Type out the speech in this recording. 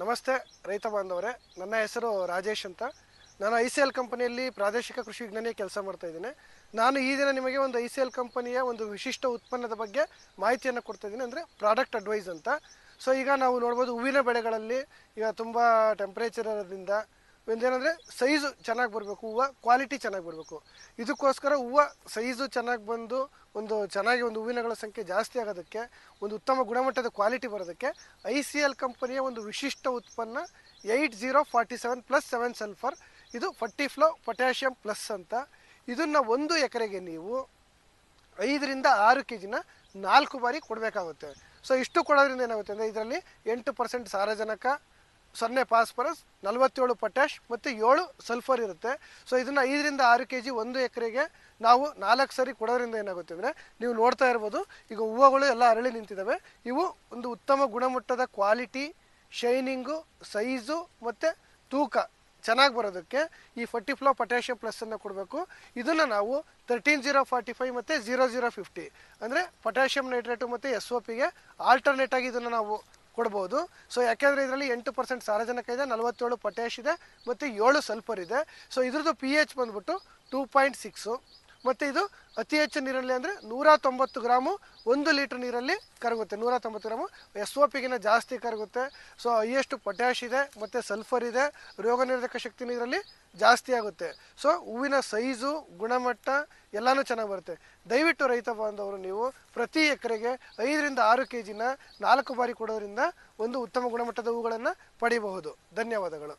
ನಮಸ್ತೆ ರೈತ ಬಾಂಧವರೇ, ನನ್ನ ಹೆಸರು ರಾಜೇಶ್ ಅಂತ. ನಾನು ICL ಕಂಪನಿಯಲ್ಲಿ ಪ್ರಾದೇಶಿಕ ಕೃಷಿ ವಿಜ್ಞಾನಿ ಕೆಲಸ ಮಾಡ್ತಾ ಇದ್ದೀನಿ. ನಾನು ಈ ದಿನ ನಿಮಗೆ ಒಂದು ICL ಕಂಪನಿಯ ಒಂದು ವಿಶಿಷ್ಟ ಉತ್ಪನ್ನದ ಬಗ್ಗೆ ಮಾಹಿತಿಯನ್ನು ಕೊಡ್ತಾ ಇದ್ದೀನಿ, ಅಂದರೆ ಪ್ರಾಡಕ್ಟ್ ಅಡ್ವೈಸ್ ಅಂತ. ಸೊ ಈಗ ನಾವು ನೋಡ್ಬೋದು, ಹೂವಿನ ಬೆಳೆಗಳಲ್ಲಿ ಈಗ ತುಂಬ ಟೆಂಪ್ರೇಚರ್ ಇರೋದ್ರಿಂದ ಒಂದೇನೆಂದರೆ ಸೈಜು ಚೆನ್ನಾಗಿ ಬರಬೇಕು, ಹೂವು ಕ್ವಾಲಿಟಿ ಚೆನ್ನಾಗಿ ಬರಬೇಕು. ಇದಕ್ಕೋಸ್ಕರ ಹೂವು ಸೈಜು ಚೆನ್ನಾಗಿ ಬಂದು ಒಂದು ಹೂವಿನಗಳ ಸಂಖ್ಯೆ ಜಾಸ್ತಿ ಆಗೋದಕ್ಕೆ, ಒಂದು ಉತ್ತಮ ಗುಣಮಟ್ಟದ ಕ್ವಾಲಿಟಿ ಬರೋದಕ್ಕೆ ICL ಕಂಪನಿಯ ಒಂದು ವಿಶಿಷ್ಟ ಉತ್ಪನ್ನ 8047+7 ಸಲ್ಫರ್, ಇದು ಫರ್ಟಿಫ್ಲೋ ಪೊಟ್ಯಾಷಿಯಂ ಪ್ಲಸ್ ಅಂತ. ಇದನ್ನು 1 ಎಕರೆಗೆ ನೀವು 5 ರಿಂದ 6 kg 4 ಬಾರಿ ಕೊಡಬೇಕಾಗುತ್ತೆ. ಸೊ ಇಷ್ಟು ಕೊಡೋದ್ರಿಂದ ಏನಾಗುತ್ತೆ ಅಂದರೆ, ಇದರಲ್ಲಿ 8% ಸಾರಜನಕ, 0 ಫಾಸ್ಫರಸ್, 47 ಪೊಟ್ಯಾಷ್ ಮತ್ತು 7 ಸಲ್ಫರ್ ಇರುತ್ತೆ. ಸೊ ಇದನ್ನು 5 ರಿಂದ 6 kg 1 ಎಕರೆಗೆ ನಾವು 4 ಸರಿ ಕೊಡೋದ್ರಿಂದ ಏನಾಗುತ್ತೆ ಅಂದರೆ, ನೀವು ನೋಡ್ತಾ ಇರ್ಬೋದು, ಈಗ ಹೂವುಗಳು ಎಲ್ಲ ಅರಳಿ ನಿಂತಿದ್ದಾವೆ. ಇವು ಒಂದು ಉತ್ತಮ ಗುಣಮಟ್ಟದ ಕ್ವಾಲಿಟಿ, ಶೈನಿಂಗು, ಸೈಜು ಮತ್ತು ತೂಕ ಚೆನ್ನಾಗಿ ಬರೋದಕ್ಕೆ ಈ ಫರ್ಟಿಫ್ಲೋ ಪೊಟ್ಯಾಷಿಯಂ ಪ್ಲಸ್ಸನ್ನು ಕೊಡಬೇಕು. ಇದನ್ನು ನಾವು 13045 ಮತ್ತು 0050 ಅಂದರೆ ಪೊಟ್ಯಾಷಿಯಂ ನೈಟ್ರೇಟು ಮತ್ತು SOPಗೆ ಆಲ್ಟರ್ನೇಟ್ ಆಗಿ ಇದನ್ನು ನಾವು ಕೊಡ್ಬೋದು. ಸೊ ಯಾಕೆಂದರೆ ಇದರಲ್ಲಿ 8% ಸಾರಜನಕ ಇದೆ, 47 ಪೊಟ್ಯಾಷ್ ಇದೆ ಮತ್ತು 7 ಸಲ್ಫರ್ ಇದೆ. ಸೊ ಇದ್ರದ್ದು pH ಬಂದ್ಬಿಟ್ಟು 2.6 ಮತ್ತು ಇದು ಅತಿ ಹೆಚ್ಚು ನೀರಲ್ಲಿ ಅಂದರೆ 190 ಗ್ರಾಮು 1 ಲೀಟ್ರ್ ನೀರಲ್ಲಿ ಕರಗುತ್ತೆ. 190 ಗ್ರಾಮು SOPಗಿನ ಜಾಸ್ತಿ ಕರಗುತ್ತೆ. ಸೊ ಹೈಯೆಸ್ಟ್ ಪೊಟ್ಯಾಷ್ ಇದೆ ಮತ್ತು ಸಲ್ಫರ್ ಇದೆ, ರೋಗ ನಿರೋಧಕ ಶಕ್ತಿ ನೀರಲ್ಲಿ ಜಾಸ್ತಿ ಆಗುತ್ತೆ. ಸೊ ಹೂವಿನ ಸೈಜು, ಗುಣಮಟ್ಟ ಎಲ್ಲನೂ ಚೆನ್ನಾಗಿ ಬರುತ್ತೆ. ದಯವಿಟ್ಟು ರೈತ ಬಾಂಧವರು ನೀವು ಪ್ರತಿ ಎಕರೆಗೆ 5 ರಿಂದ 6 kg 4 ಬಾರಿ ಕೊಡೋದ್ರಿಂದ ಒಂದು ಉತ್ತಮ ಗುಣಮಟ್ಟದ ಹೂಗಳನ್ನು ಪಡೆಯಬಹುದು. ಧನ್ಯವಾದಗಳು.